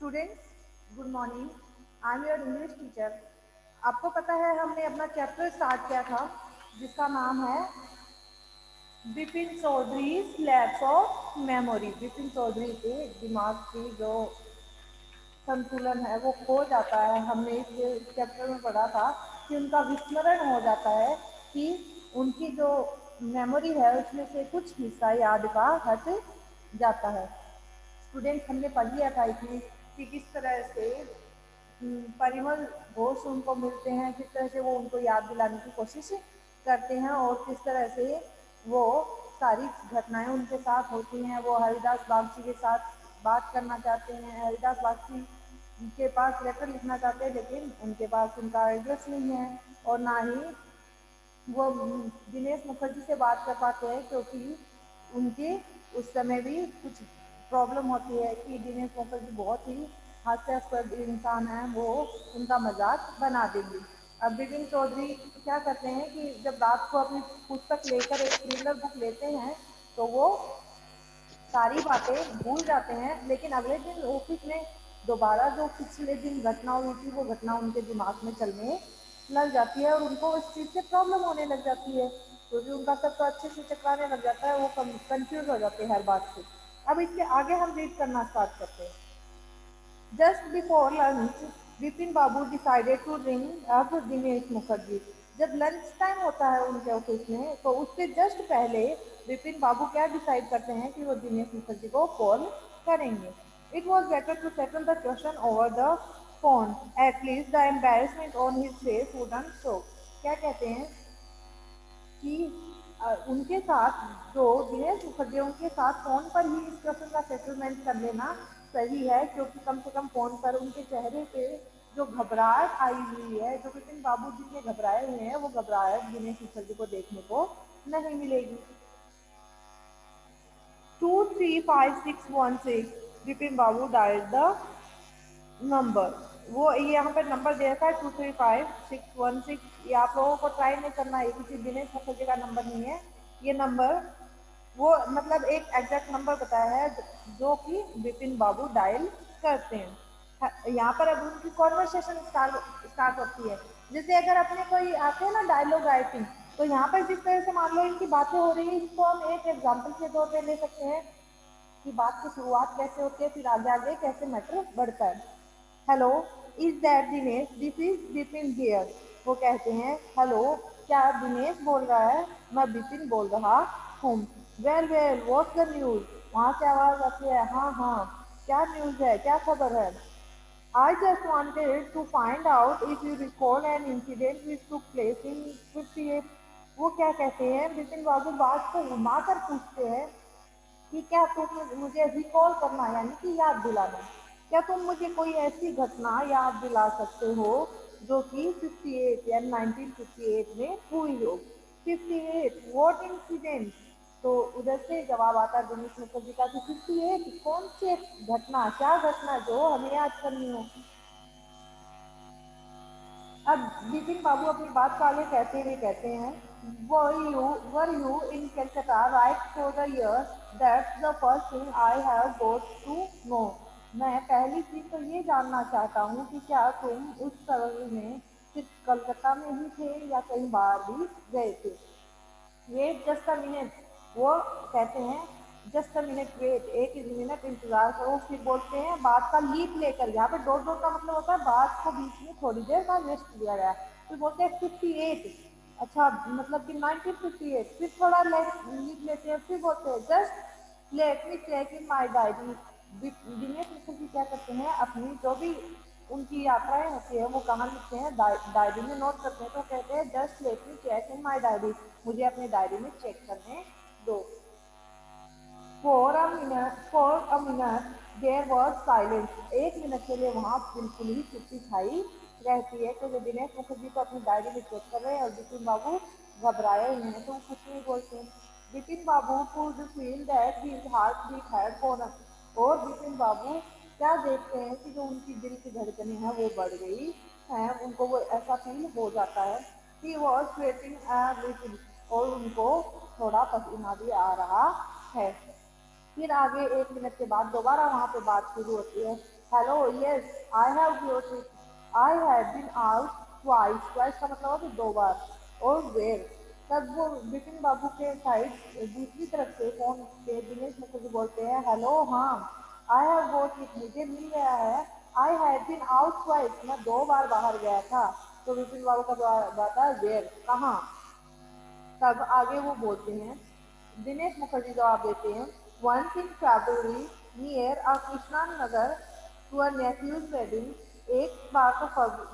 Students, good morning. I am your English teacher. आपको पता है हमने अपना चैप्टर स्टार्ट किया था जिसका नाम है Bipin Chaudhary labs of memory. Bipin Chaudhary के दिमाग की जो संतुलन है वो खो जाता है। हमने इस चैप्टर में पढ़ा था कि उनका विस्मरण हो जाता है, कि उनकी जो मेमोरी है उसमें से कुछ हिस्सा याद का हट जाता है। स्टूडेंट्स, हमने पढ़ लिया था इसमें कि किस तरह से परिमल घोष उनको मिलते हैं, किस तरह से वो उनको याद दिलाने की कोशिश करते हैं और किस तरह से वो सारी घटनाएं उनके साथ होती हैं। वो हरिदास बागची के साथ बात करना चाहते हैं, हरिदास बागची के पास लेटर लिखना चाहते हैं, लेकिन उनके पास उनका एड्रेस नहीं है और ना ही वो दिनेश मुखर्जी से बात कर पाते हैं, क्योंकि उनके उस समय भी कुछ प्रॉब्लम होती है कि दिनेश मुखर्जी बहुत ही हास्यास्पद इंसान है, वो उनका मजाक बना देंगे। अब बिपिन चौधरी क्या करते हैं कि जब रात को अपनी पुस्तक लेकर एक थ्रिलर बुक लेते हैं तो वो सारी बातें भूल जाते हैं, लेकिन अगले दिन ऑफिस में दोबारा जो पिछले दिन घटना हुई थी वो घटना उनके दिमाग में चलने लग जाती है और उनको उस चीज़ से प्रॉब्लम होने लग जाती है, क्योंकि उनका सब तो अच्छे से चकराने लग जाता है, वो कंफ्यूज हो जाते हैं हर बात से। अब इसके आगे हम रीड करना स्टार्ट करते हैं। Just before lunch, Vipin Babu decided to ring up Dinesh Mukherjee. जब लंच टाइम होता है उनके ऑफिस में तो उससे जस्ट पहले विपिन बाबू क्या डिसाइड करते हैं कि वो दिनेश मुखर्जी को कॉल करेंगे। It was better to settle the question over the phone, at least the embarrassment on his face wouldn't show. क्या कहते हैं कि उनके साथ जो दिनेश मुखर्जी उनके साथ फोन पर ही इस क्वेश्चन का सेटलमेंट कर लेना सही है, क्योंकि कम से कम फोन पर उनके चेहरे पे जो घबराहट आई हुई है, जो विपिन बाबू जितने घबराए हुए हैं, वो घबराहट दिनेश मुखर्जी को देखने को नहीं मिलेगी। 235616 विपिन बाबू डायल द नंबर। वो ये यहाँ पे नंबर दे रखा है 235616। ये आप लोगों को ट्राई नहीं करना है, किसी दिनेश मुखर्जी का नंबर नहीं है ये नंबर। वो मतलब एक एग्जैक्ट नंबर बताया है जो कि विपिन बाबू डायल करते हैं। यहाँ पर अब उनकी कॉन्वर्सेशन स्टार्ट होती है। जैसे अगर अपने कोई आते हैं ना डायलॉग राइटिंग, तो यहाँ पर जिस तरह से मान लो इनकी बातें हो रही है, इसको हम एक एग्जाम्पल के तौर पे ले सकते हैं कि बात की शुरुआत कैसे होती है, फिर आगे आगे कैसे मैटर बढ़ता है। Hello, is that Dinesh? This is Bipin here. वो कहते हैं हेलो, क्या दिनेश बोल रहा है? मैं बिपिन बोल रहा हूँ। Well well, what's the news? वहाँ से आवाज आती है हाँ हाँ, क्या न्यूज है, क्या खबर है? I just wanted to find out if you recall an incident which took place in 58। वो क्या कहते हैं, बिपिन बाबू बात को घुमा कर पूछते हैं कि क्या तुम मुझे रिकॉल करना यानी कि याद दिलाना, क्या तुम मुझे कोई ऐसी घटना याद दिला सकते हो जो कि 58 या 1958 में हुई हो। 58 व्हाट इंसिडेंट? तो उधर से जवाब आता है दिनेश मुखर्जी का कि 58 कौन सी घटना, क्या घटना जो हमें याद करनी हो। अब बिपिन बाबू अपनी बात को आगे कहते हुए कहते हैं were you in Calcutta right for the year? That's the first thing I have got to know. मैं पहली चीज तो ये जानना चाहता हूँ कि क्या तुम उस समय में सिर्फ कलकत्ता में ही थे या कहीं बाहर भी गए थे। Wait just a minute. वो कहते हैं जस्ट अ मिनट वेट, एक मिनट इंतजार करो। फिर बोलते हैं बात का लीप लेकर, यहाँ पे डॉट डॉट का मतलब होता है बात को बीच में थोड़ी देर का रेस्ट दिया गया। फिर बोलते हैं 58, अच्छा मतलब कि 1958। फिर थोड़ा लीप लेते हैं, फिर बोलते हैं just let me check in my diary. Dinesh Mukherjee क्या करते हैं, अपनी जो भी उनकी यात्राएं होती है वो कहाँ लिखते हैं, डायरी में नोट करते हैं। तो कहते हैं just let me check in my diary, मुझे अपनी डायरी में चेक करने दो। For a minute there was silence। एक मिनट के लिए वहाँ बिल्कुल ही चुप्पी छाई रहती है, क्योंकि दिनेश मुखर्जी तो अपनी डायरी में चेक कर रहे हैं और बिपिन बाबू घबराए हुए हैं, तो वो कुछ नहीं बोलते हैं। बिपिन बाबू could feel that his heartbeat had gone up। और बिपिन बाबू क्या देखते हैं कि जो उनकी दिल की धड़कनें हैं वो बढ़ गई हैं, उनको वो ऐसा फील हो जाता है। He was sweating a little। और उनको थोड़ा पसीना भी आ रहा है। फिर आगे एक मिनट के बाद दोबारा वहाँ पे बात शुरू होती है। Hello yes I have got it. I have been out twice. Twice का मतलब है कि दो बार. और वेयर. तब वो बिपिन बाबू के साइड दूसरी तरफ से फोन पे दिनेश मुखर्जी बोलते हैं हेलो हाँ. I have got it. मुझे मिल गया है. I have been out twice. मैं दो बार बाहर गया था. तो बिपिन बाबू का बात है वेयर कहाँ. तब आगे वो बोलते हैं दिनेश मुखर्जी जवाब देते हैं once in February near a Krishna Nagar to a nephew's wedding. एक बार तो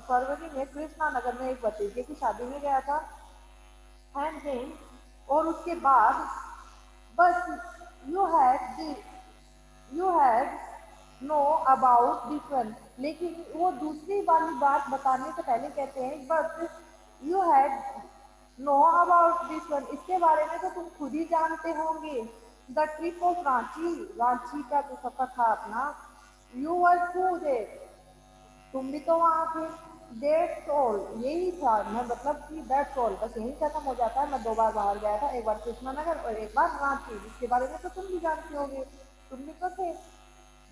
फरवरी में कृष्णा नगर में एक भतीजे की शादी में गया था. एंड देन और उसके बाद बस you had know about this one. लेकिन वो दूसरी वाली बात बताने से पहले कहते हैं but you had know about this one. इसके बारे में तो तुम खुद ही जानते होंगे. The trip of Ranchi. Ranchi का जो सफर था अपना. यू वर टू देर. तुम भी तो वहां थे. That's all. यही था मैं मतलब कि दैट्स ऑल बस यही खत्म हो जाता है. मैं दो बार बाहर गया था. एक बार कृष्णानगर और एक बार रांची. जिसके बारे में तो तुम भी जानते होगे. तुम भी तो थे.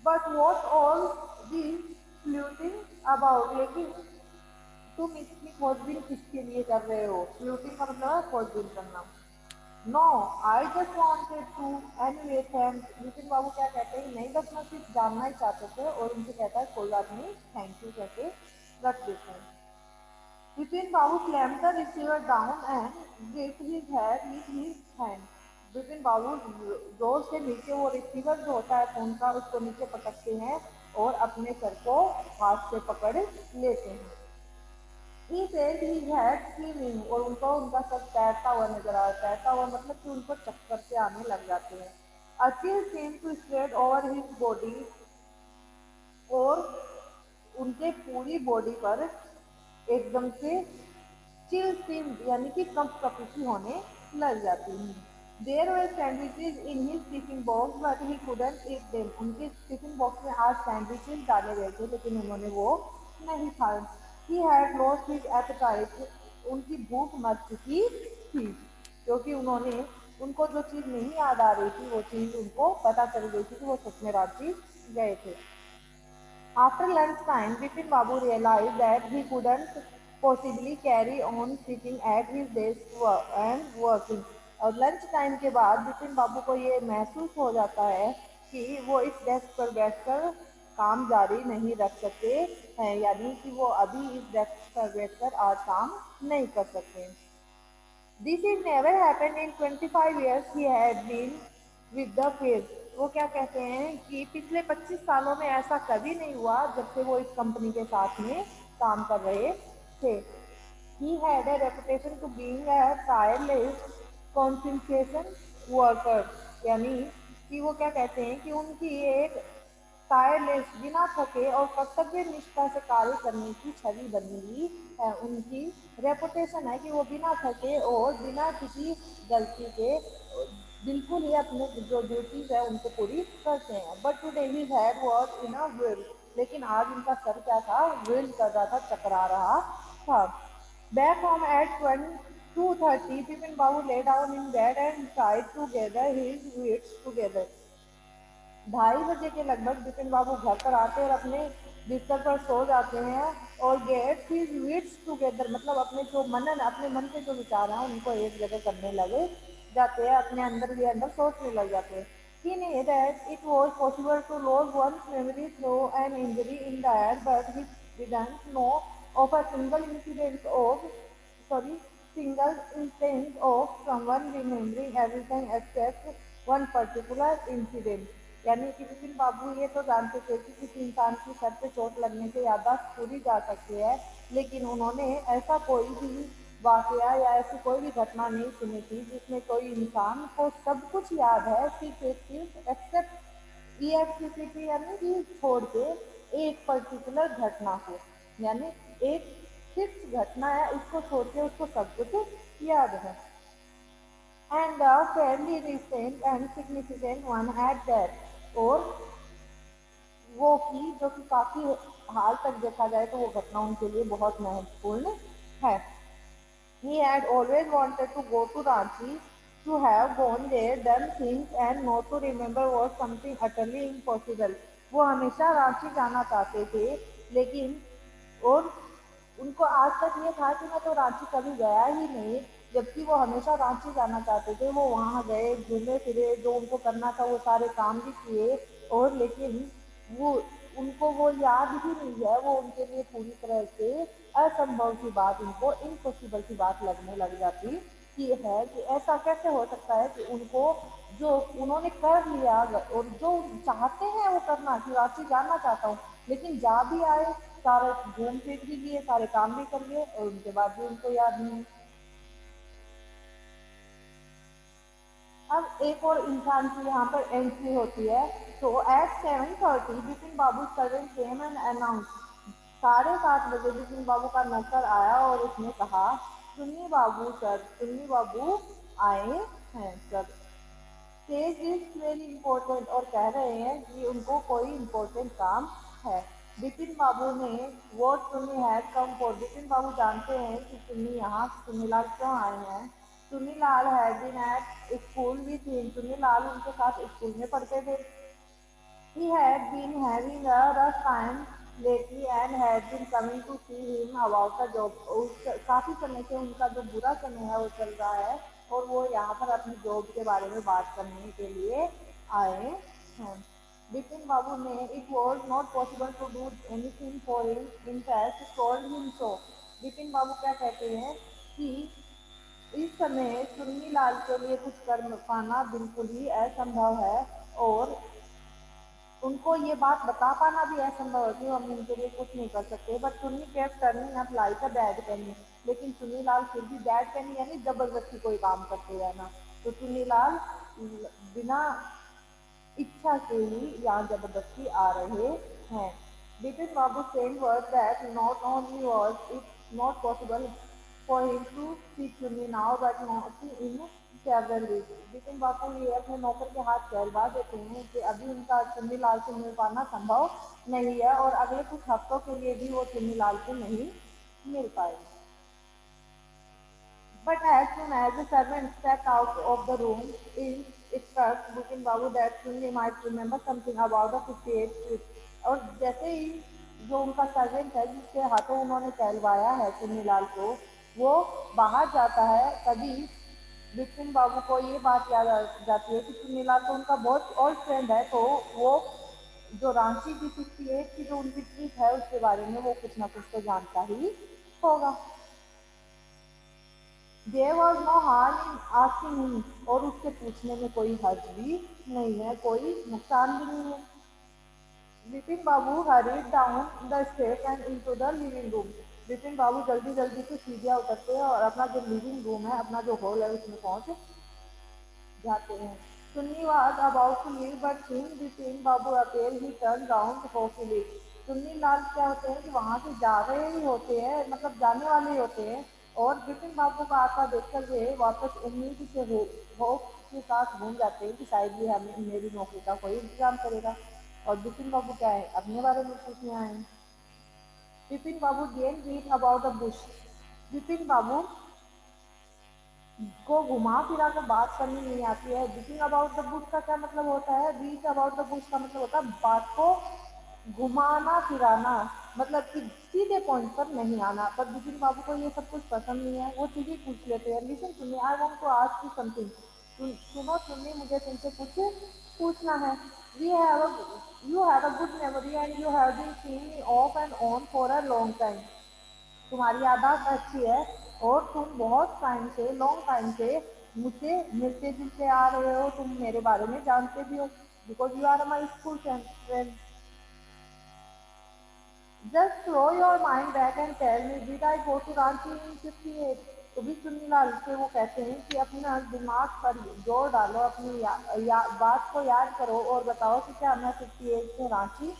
But what all the fluting about. लेकिन तुम इतनी खोजबीन किसके लिए कर रहे हो. फ्लूटिंग का मतलब है खोजबीन करना. No I just wanted to anyway thanks. Nitin babu क्या कहते हैं नहीं बस मैं सिर्फ जानना ही चाहते थे. और उनसे कहता है कोई बात नहीं थैंक यू कहते रख देते हैं. नितिन बाबू slammed the receiver down and gripped his head with his hand. Vipin बाबू जोर से नीचे वो रिसीवर जो होता है फोन का उसको नीचे पटकते हैं और अपने सर को हाथ से पकड़ लेते हैं. He said he had swimming. और उनको उनका सर तैरता हुआ नजर आ. तैरता हुआ मतलब कि उनको चक्कर से आने लग जाते हैं. A chill seemed to spread over his body. और उनके पूरी बॉडी पर एकदम से चिल सीम यानी कि कंपकपी होने लग जाती है. There were sandwiches in his tiffin box but he couldn't eat them. उनके टिफिन बॉक्स में आज सैंडविचेज डाले गए थे लेकिन उन्होंने वो नहीं खाए. He had lost his appetite. उनकी भूख मर चुकी थी क्योंकि उन्होंने उनको जो चीज़ नहीं याद आ रही थी वो चीज़ उनको पता चल गई थी कि वो सच में रांची गए थे. After lunchtime, Bipin Babu realized that he couldn't possibly carry on sitting at his desk and working. और लंच टाइम के बाद बिपिन बाबू को ये महसूस हो जाता है कि वो इस डेस्क पर बैठकर काम जारी नहीं रख सकते हैं. यानी कि वो अभी इस डेस्क पर बैठकर आज काम नहीं कर सकते. This is never happened in 25 years he had been with the phase. वो क्या कहते हैं कि पिछले 25 सालों में ऐसा कभी नहीं हुआ जब से वो इस कंपनी के साथ में काम कर रहे थे. He had a reputation to being a tireless concentration worker. यानी कि वो क्या कहते हैं कि उनकी एक टायरलेस बिना थके और कर्तव्य निष्ठा से कार्य करने की छवि बनी हुई है. उनकी रेपुटेशन है कि वो बिना थके और बिना किसी गलती के बिल्कुल ही अपने जो ड्यूटीज है उनको पूरी करते हैं. But today he had was in a wheel. लेकिन आज उनका सर क्या था व्हील कर रहा था चकरा रहा था. Back home at 2:30 Bipin Babu lay down in bed and tried to gather his wits together. 2:30 के लगभग बिपिन बाबू घर पर आते और अपने बिस्तर पर सो जाते हैं. और गेट हिज विट्स टुगेदर मतलब अपने जो मनन अपने मन के जो विचार हैं उनको एक जगह करने लगे जाते हैं. अपने अंदर ही अंदर सोचने लग जाते हैं. He knew that it was possible to lose one's memory through an injury in the head, but he didn't know of a single instance of someone remembering everything except one particular incident. यानी कि विपिन बाबू ये तो जानते थे कि किसी इंसान की सर पे चोट लगने से याददाश्त पूरी जा सकती है. लेकिन उन्होंने ऐसा कोई भी वाकया या ऐसी कोई भी घटना नहीं सुनी थी जिसमें कोई इंसान को सब कुछ याद है सिर्फ एक चीज एक्सेप्ट EXCT यानी कि छोड़ के एक पर्टिकुलर घटना को. यानी एक फिक्स घटना है उसको छोड़ के उसको सब कुछ याद है. And the fairly recent and significant one at that. और वो की जो कि काफी हाल तक देखा जाए तो वो घटना उनके लिए बहुत महत्वपूर्ण है. He had always wanted to go to Ranchi. To have gone there, done things and not to remember was something utterly impossible. वो हमेशा रांची जाना चाहते थे, लेकिन और उनको आज तक ये था कि मैं तो रांची कभी गया ही नहीं, जबकि वो हमेशा रांची जाना चाहते थे। वो वहाँ गए, घूमे फिरे, जो उनको करना था वो सारे काम भी किए, और लेकिन वो उनको वो याद ही नहीं है। वो उनके लिए पूरी तरह से असंभव की बात, उनको इम्पॉसिबल की बात लगने लग जाती कि है कि ऐसा कैसे हो सकता है कि उनको जो उन्होंने कर लिया और जो चाहते हैं वो करना, कि रांची जाना चाहता हूँ, लेकिन जा भी आए, सारे घूम फिर भी लिए, सारे काम भी कर लिए, और उनके बाद भी उनको याद नहीं। अब एक और इंसान की यहाँ पर एंट्री होती है। तो at 7:30 Bipin Babu servant came and announce. 7:30 बजे बिपिन बाबू का नौकर आया और उसने कहा, सुन्नी बाबू सर, सुन्नी बाबू आए हैं sir. Says is very important, और कह रहे हैं कि उनको कोई इम्पोर्टेंट काम है। बिपिन बाबू ने what Sunni had come for. Bipin babu जानते हैं कि सुन्नी यहाँ सुन्नीलाल क्यों आए हैं। Sunnilal had been at school with him. Sunnilal उनके साथ स्कूल में पढ़ते थे। He had been having a rough time lately and had been coming to see him about the job. काफी समय से उनका जो बुरा समय है वो चल रहा है, और वो यहाँ पर अपनी जॉब के बारे में बात करने के लिए आए हैं। बिपिन बाबू ने it was not possible to do anything for him, in fact told him so. Bipin babu क्या कहते हैं कि इस समय चुन्नी लाल के लिए कुछ कर पाना बिल्कुल ही असंभव है, और उनको ये बात बता पाना भी असंभव है कि हम उनके लिए कुछ नहीं कर सकते। But Chunni kept turning up like a bad penny. लेकिन चुन्नी लाल फिर भी बैड पेनी यानी जबरदस्ती कोई काम करते रहना। तो चुन्नी लाल बिना इच्छा से ही यहाँ जबरदस्ती आ रहे हैं। बिपिन बाबू saying was that not only was it not possible for him to see Chunni now but not in several weeks। Bipin babu ये अपने नौकर के हाथ कहलवा देते हैं कि अभी उनका चुन्नी लाल से मिल पाना संभव नहीं है, और अगले कुछ हफ्तों के लिए भी वो चुन्नी लाल से नहीं मिल पाएंगे। But as soon as the servant stepped out of the room, it struck Bipin Babu that Chunni might remember something about the 58th trip। और जैसे ही जो उनका सर्वेंट है जिसके हाथों उन्होंने कहलवाया है चुन्नीलाल को, वो बाहर जाता है, तभी बिपिन बाबू को ये बात याद आ जाती है कि चुन्नीलाल तो उनका बहुत ओल्ड फ्रेंड है, तो वो जो रांची की 58 की जो उनकी ट्रिप है उसके बारे में वो कुछ ना कुछ तो जानता ही होगा। There was no harm in asking him, और उससे पूछने में कोई हर्ज भी नहीं है, कोई नुकसान भी नहीं है। Bipin babu hurried down the step and into the living room. Bipin babu जल्दी जल्दी से सीढ़ियाँ उतरते हैं और अपना जो लिविंग रूम है, अपना जो हॉल है, उसमें पहुंच जाते हैं। Sunni was about to leave but seeing Bipin Babu appear he turned round hopefully। Sunni लाल क्या होते हैं कि वहां से जा रहे ही होते हैं, मतलब जाने वाले ही होते हैं, और बिपिन बाबू का आता देखकर वे वापस उम्मीद से होप के साथ घूम जाते हैं कि शायद ये हमें मेरी नौकरी का कोई इंतजाम करेगा। और बिपिन बाबू क्या है, अपने बारे में पूछने आए हैं। Bipin babu gain read about the bush. Bipin babu को घुमा फिरा कर बात करनी नहीं आती है। बीटिंग अबाउट द बुश का क्या मतलब होता है, बीट अबाउट द बुश का मतलब होता है बात को घुमाना फिराना, मतलब कि सीधे पॉइंट पर नहीं आना। पर बिपिन बाबू को ये सब कुछ पसंद नहीं है, वो सीधे पूछ लेते हैं, लिसन सुनिए, I want to ask you something. सुनो सुनिए, मुझे तुमसे कुछ पूछना है। We have you have a good memory and you have been seeing me off and on for a long time. तुम्हारी याददाश्त अच्छी है, और तुम बहुत टाइम से, लॉन्ग टाइम से मुझसे मिलते जुलते आ रहे हो, तुम मेरे बारे में जानते भी हो, because you are my school friend. Just throw your mind back and tell me, did I go to Ranchi in 58। तो भी चुन्नीलाल से वो कहते हैं कि अपना दिमाग पर जोर डालो, अपनी बात को याद करो और बताओ कि क्या मैं 58 में रांची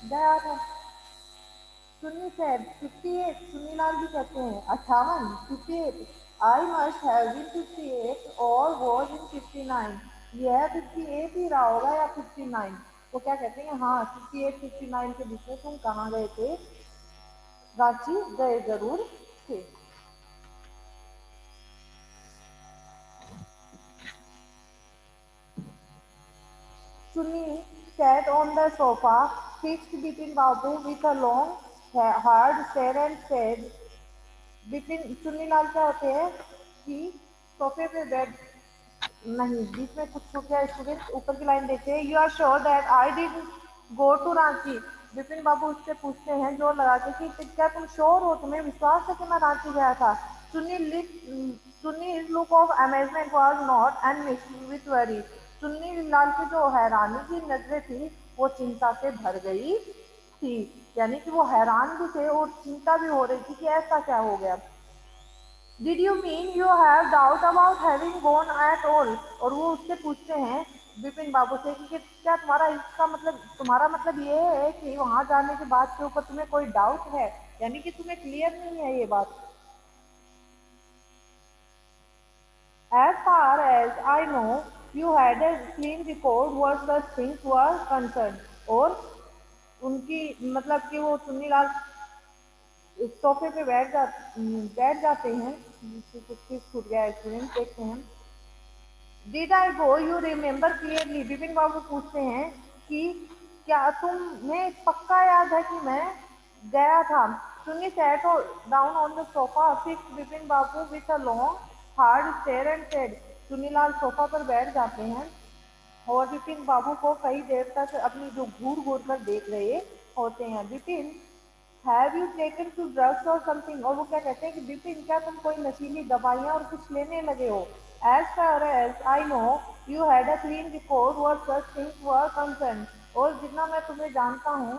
गया था। सुन्नी said 58। सुन्नीलाल भी कहते हैं 58, 58। आई मस्ट हैव बीन 58 और वॉज इन 59। यह 58 ही रहा होगा या 59। वो क्या कहते हैं, हाँ 58 59 के बीच में तुम कहाँ गए थे, रांची गए जरूर थे। चुन्नी sat on the sofa, fixed Bipin Babu with a long, hard stare and said, Bipin Chunnilal क्या होते हैं कि सोफे पे बैठ नहीं बीच में कुछ छूट गया स्टूडेंट ऊपर की लाइन देखते हैं you are sure that I did go to Ranchi Vipin babu उससे पूछते हैं जोर लगा के कि क्या तुम श्योर हो तुम्हें विश्वास है कि मैं रांची गया था चुन्नी look of amazement was not and mixed with worry Chunni Lal की जो हैरानी की नजरें थी वो चिंता से भर गई थी यानी कि वो हैरान भी थे और चिंता भी हो रही थी कि ऐसा क्या हो गया did you mean you have doubt about having gone at all और वो उससे पूछते हैं विपिन बाबू से कि क्या तुम्हारा मतलब ये है कि वहां जाने के बाद के ऊपर तुम्हें कोई डाउट है यानी कि तुम्हें क्लियर नहीं है ये बात as far as I know you had a clean record where such things were concern और उनकी मतलब कि वो चुन्नीलाल सोफे पे बैठ जाते हैं कुछ चीज छूट गया स्टूडेंट देखते हैं did I go you remember clearly Vipin babu पूछते हैं कि क्या तुम्हें पक्का याद है कि मैं गया था सुनी sat down on the sofa fix Vipin Babu with a long hard stare and said Chunilal sofa पर बैठ जाते हैं और विपिन बाबू को कई देर तक अपनी जो घूर घूर कर देख रहे होते हैं Vipin have you taken to drugs और समथिंग और वो क्या कहते हैं कि विपिन क्या तुम कोई नशीली दवाइयाँ और कुछ लेने लगे हो as far as I know you had a clean record where such things were concern और जितना मैं तुम्हें जानता हूँ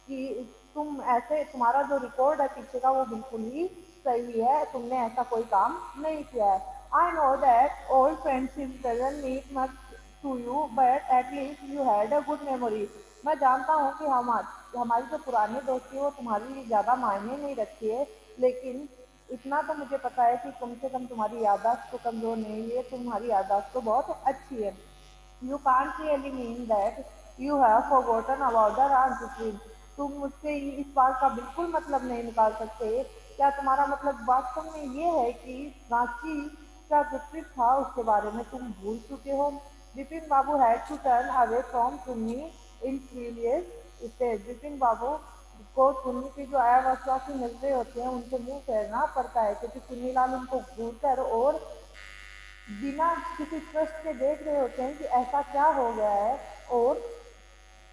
कि तुम ऐसे तुम्हारा जो रिकॉर्ड है पीछे का वो बिल्कुल ही सही है तुमने ऐसा कोई काम नहीं किया है I know that old friendship doesn't mean much to you but at least you had a good memory मैं जानता हूँ कि हमारी जो पुरानी दोस्ती है वो तुम्हारे लिए ज़्यादा मायने नहीं रखती है लेकिन इतना तो मुझे पता है कि कम से कम तुम्हारी याददाश्त तो कमज़ोर नहीं है तुम्हारी याददाश्त तो बहुत अच्छी है you can't really mean that you have forgotten about the Ranchi trip तुम मुझसे इस बात का बिल्कुल मतलब नहीं निकाल सकते क्या तुम्हारा मतलब वास्तव में ये है कि रांची का जो ट्रिप था उसके बारे में तुम भूल चुके हो Vipin babu had to turn away from Chunni in furious इससे विपिन बाबू को चुन्नी की जो अवस्था की नजरें होती हैं उनसे मुंह फेरना पड़ता है क्योंकि चुन्नीलाल उनको घूर कर और बिना किसी ट्रस्ट के देख रहे होते हैं कि ऐसा क्या हो गया है और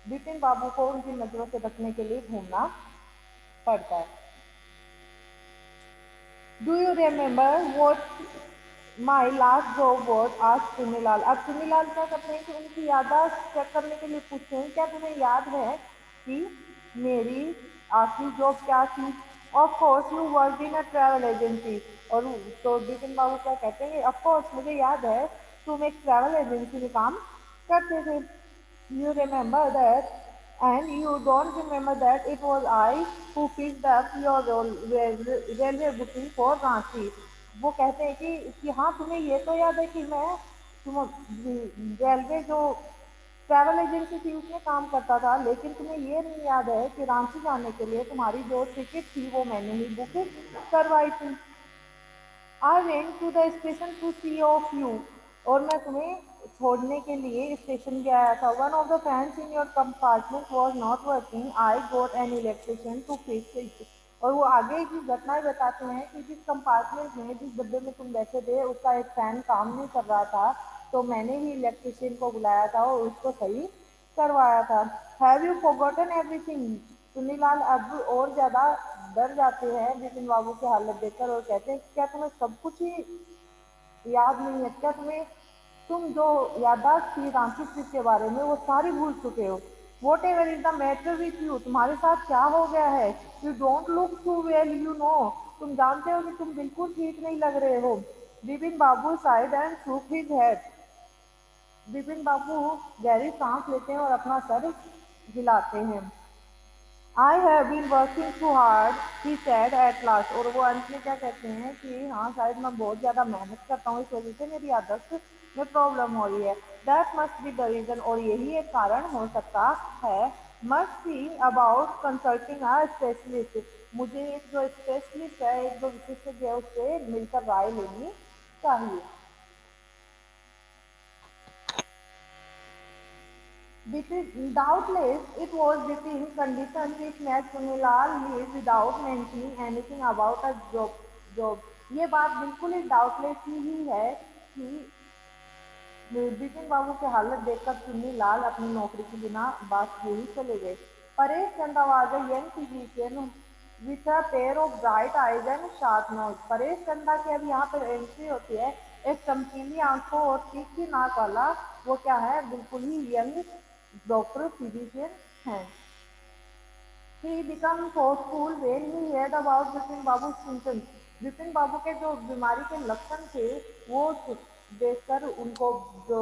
विपिन बाबू को उनकी नजरों से बचने के लिए घूमना पड़ता है do you remember what my last job was आज चुनीलाल अब चुनीलाल क्या करते हैं कि उनकी याददाश्त चेक करने के लिए पूछते हैं क्या तुम्हें याद है कि मेरी आखिरी जॉब क्या थी of course you work in a travel agency और तो बिपिन बाबू क्या कहते हैं ऑफ कोर्स मुझे याद है तुम एक ट्रैवल एजेंसी में काम करते थे you remember that and you don't remember that it was I who picked up your railway booking for Ranchi वो कहते हैं कि हाँ तुम्हें ये तो याद है कि मैं तुम रेलवे जो ट्रैवल एजेंसी थी उसमें काम करता था लेकिन तुम्हें ये नहीं याद है कि रांची जाने के लिए तुम्हारी जो टिकट थी वो मैंने ही बुक करवाई थी I went to the station to see off you और मैं तुम्हें छोड़ने के लिए स्टेशन गया था one of the fans in your compartment was not working I got an electrician to fix it और वो आगे की घटनाएं बताते हैं कि जिस कंपार्टमेंट में जिस डब्बे में तुम बैठे थे उसका एक फैन काम नहीं कर रहा था तो मैंने ही इलेक्ट्रिशियन को बुलाया था और उसको सही करवाया था have you forgotten everything Sunilal अब और ज्यादा डर जाते हैं विपिन बाबू की हालत देखकर और कहते हैं क्या तुम्हें सब कुछ ही याद नहीं है क्या तुम जो याददाश्त थी रांची ट्रिप के बारे में वो सारी भूल चुके हो what ever is the matter with you तुम्हारे साथ क्या हो गया है you don't look too well you know तुम जानते हो कि तुम बिल्कुल ठीक नहीं लग रहे हो Vipin babu sighed and shook his head Vipin babu गहरी सांस लेते हैं और अपना सर हिलाते हैं I have been working too hard he said at last और वो अंत में क्या कहते हैं कि हाँ शायद मैं बहुत ज़्यादा मेहनत करता हूँ इस वजह से मेरी आदत में प्रॉब्लम हो रही है that must be the reason और यही एक कारण हो सकता है must be about consulting a specialist मुझे एक जो स्पेशलिस्ट है एक जो विशेषज्ञ है उससे मिलकर राय लेनी चाहिए Doubtless, it was between conditions which made Sunilal leave without mentioning anything about a job. ये बात बिल्कुल ही डाउटलेस ही है कि बिपिन बाबू की हालत देखकर चुन्नी लाल अपनी नौकरी के बिना बात किए ही चले गए। परेश चंदा was a young physician with a pair of bright eyes and sharp nose। Paresh चंदा की अब यहाँ पर एंट्री होती है, एक चमकीली आंखों और तीखी नाक वाला, वो क्या है, बिल्कुल ही यंग डॉक्टर फिजिशियन है। He became thoughtful when he heard about Bipin babu symptoms। Bipin babu के जो बीमारी के लक्षण थे वो देखकर उनको जो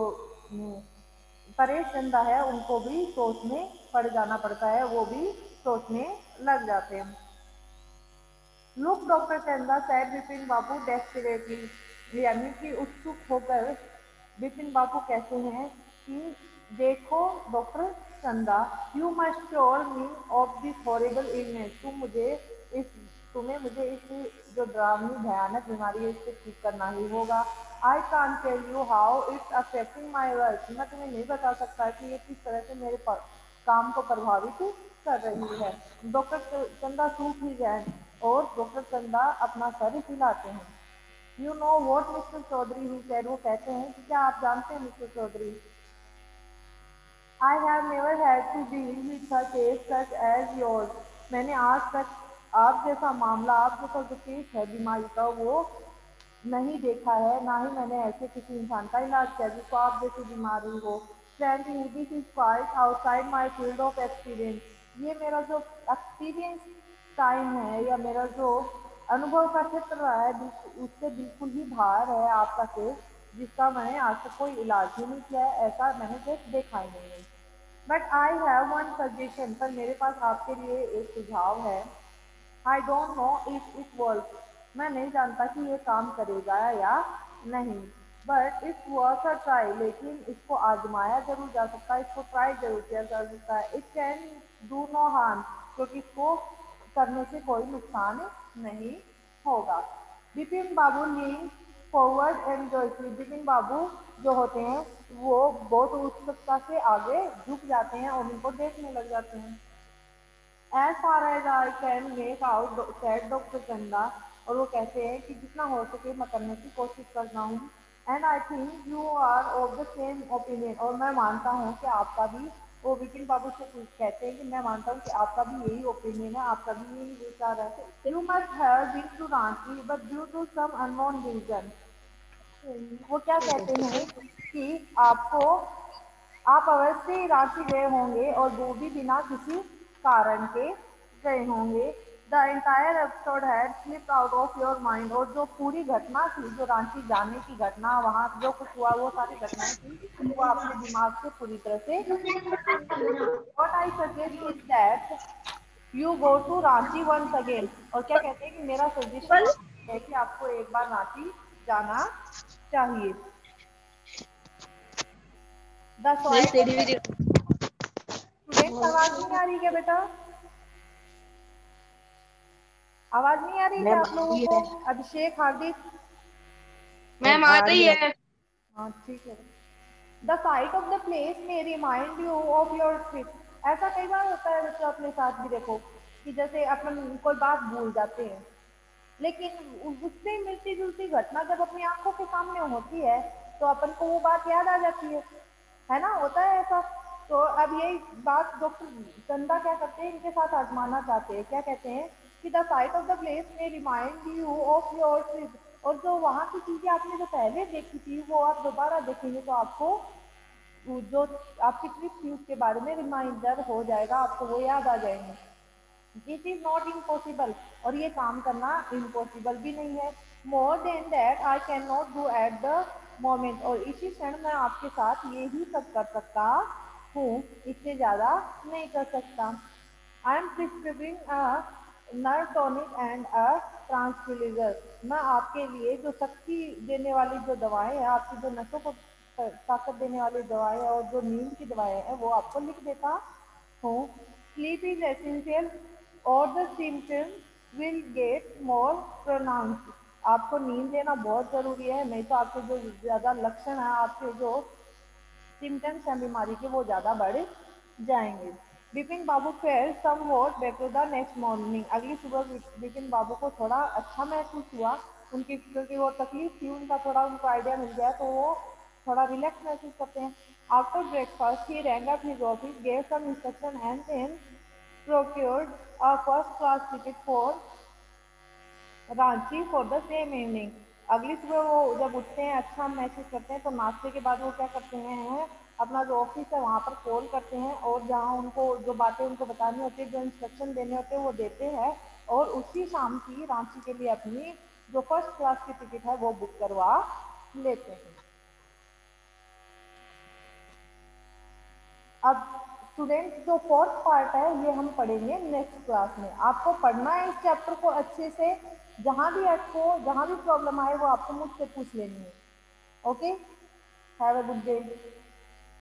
परेश चंदा है उनको भी सोच में पड़ जाना पड़ता है, वो भी सोचने लग जाते हैं। लुक डॉक्टर चंदा सैड बिपिन बाबू डेस्परेटली, यानी कि उत्सुक होकर बिपिन बाबू कहते हैं कि देखो डॉक्टर चंदा, you must sure me of this horrible illness. इस तुम्हें मुझे इस जो डरावनी भयानक बीमारी है इससे ठीक करना ही होगा। I can't tell you how it's affecting my work. मैं तुम्हें नहीं बता सकता कि ये किस तरह से मेरे काम को प्रभावित कर रही है। डॉक्टर चंदा सूख ही जाए और डॉक्टर चंदा अपना सर हिलाते हैं। You know what mister Chaudhary he said, वो कहते हैं कि क्या आप जानते हैं mister Chaudhary, I have never had to deal with a case such as yours. मैंने आज तक आप जैसा मामला, आप जैसा जो केस है बीमारी का, वो नहीं देखा है, ना ही मैंने ऐसे किसी इंसान का इलाज किया जिसको आप जैसी बीमारी हो। Frankly this is quite outside my field of experience. ये मेरा जो एक्सपीरियंस टाइम है या मेरा जो अनुभव का क्षेत्र रहा है, उससे बिल्कुल ही बाहर है आपका केस, जिसका मैंने आज तक कोई इलाज ही नहीं किया है, ऐसा मैंने केस देखा ही नहीं है। But I have one suggestion, पर मेरे पास आपके लिए एक सुझाव है। I don't know if it work, मैं नहीं जानता कि ये काम करेगा या नहीं, but it's worth a try, लेकिन इसको आजमाया जरूर जा सकता है, इसको ट्राई जरूर किया जा सकता है। It can do no harm, क्योंकि इसको करने से कोई नुकसान नहीं होगा। Bipin babu lean forward and joyfully, Bipin babu जो होते हैं वो बहुत उत्सुकता से आगे झुक जाते हैं और उनको देखने लग जाते हैं। As far as I can make out said doctor Chanda, और वो कहते हैं कि जितना हो सके मैं करने की कोशिश करता हूँ। And I think you are of the same opinion, और मैं मानता हूँ कि आपका भी, वो विपिन बाबू से कुछ कहते हैं कि मैं मानता हूँ कि आपका भी यही ओपिनियन है, आपका भी यही विचार है। You must have been to Ranchi but due to some unknown reason. वो क्या कहते हैं कि आप अवश्य ही रांची गए होंगे और वो भी बिना किसी कारण के गए होंगे। The entire episode had slipped out of your mind, और जो पूरी घटना थी, जो रांची जाने की घटना, वहाँ जो कुछ हुआ, वो सारी घटनाएं थी, वो आपके दिमाग से पूरी तरह से निकल गई। What I suggest is that you go to Ranchi once again, और क्या कहते हैं कि मेरा सजेशन है कि आपको एक बार रांची जाना चाहिए। द गाइस सॉइल तेरी वीडियो स्टूडेंट्स, आवाज नहीं आ रही क्या बेटा? आवाज नहीं आ रही क्या मैम आप लोगों आती को? है। अभिषेक, हार्दिक, मैम आ आ रही रही है? है। हाँ ठीक है। The sight of the place may remind you of your trip. ऐसा कई बार होता है बच्चों अपने साथ भी, देखो कि जैसे अपन कोई बात भूल जाते हैं, लेकिन उससे मिलती जुलती घटना जब अपनी आंखों के सामने होती है तो अपन को वो बात याद आ जाती है ना, होता है ऐसा। तो अब यही बात डॉक्टर चंदा क्या करते हैं, इनके साथ आजमाना चाहते हैं। क्या कहते हैं कि the sight of the place may remind you of your trip, और जो वहाँ की चीजें आपने जो पहले देखी थी वो आप दोबारा देखेंगे तो आपको जो आपकी ट्रिप थी उसके बारे में रिमाइंडर हो जाएगा, आपको वो याद आ जाएंगे। दिस इज नॉट इम्पॉसिबल, और ये काम करना इम्पॉसिबल भी नहीं है। More than that I can not do at the moment, और इसी क्षण मैं आपके साथ ये ही सब कर सकता हूँ, इससे ज़्यादा नहीं कर सकता। I am prescribing a nerve tonic and a tranquilliser. मैं आपके लिए जो शक्ति देने वाली जो दवाएं हैं, आपकी जो नसों को ताकत देने वाली दवाएं और जो नींद की दवाएं हैं वो आपको लिख देता हूँ। स्लीप इज एसेंशियल और the symptoms will get more pronounce. आपको नींद लेना बहुत ज़रूरी है, नहीं तो आपके जो ज़्यादा लक्षण हैं, आपके जो सिम्टम्स हैं बीमारी के वो ज़्यादा बढ़ जाएंगे। Bipin babu fared somewhat better the next morning. अगली सुबह बिपिन बाबू को थोड़ा अच्छा महसूस हुआ, उनकी क्योंकि वो तकलीफ थी उनका थोड़ा उनको आइडिया मिल गया तो वो थोड़ा रिलैक्स महसूस करते हैं। After breakfast he rang up his office, gave some instruction and then procured a first class ticket for Ranchi for the same evening. अगली सुबह वो जब उठते हैं अच्छा महसूस करते हैं तो नाश्ते के बाद वो क्या करते हैं, अपना जो ऑफिस है वहाँ पर कॉल करते हैं और जहाँ उनको जो बातें उनको बतानी होती है, जो इंस्ट्रक्शन देने होते हैं वो देते हैं और उसी शाम की रांची के लिए अपनी जो फर्स्ट क्लास की टिकट है वो बुक करवा लेते हैं। अब स्टूडेंट्स जो फोर्थ पार्ट है ये हम पढ़ेंगे नेक्स्ट क्लास में। आपको पढ़ना है इस चैप्टर को अच्छे से, जहाँ भी आपको जहाँ भी प्रॉब्लम आए वो आपको मुझसे पूछ लेनी है। Okay, have a good day.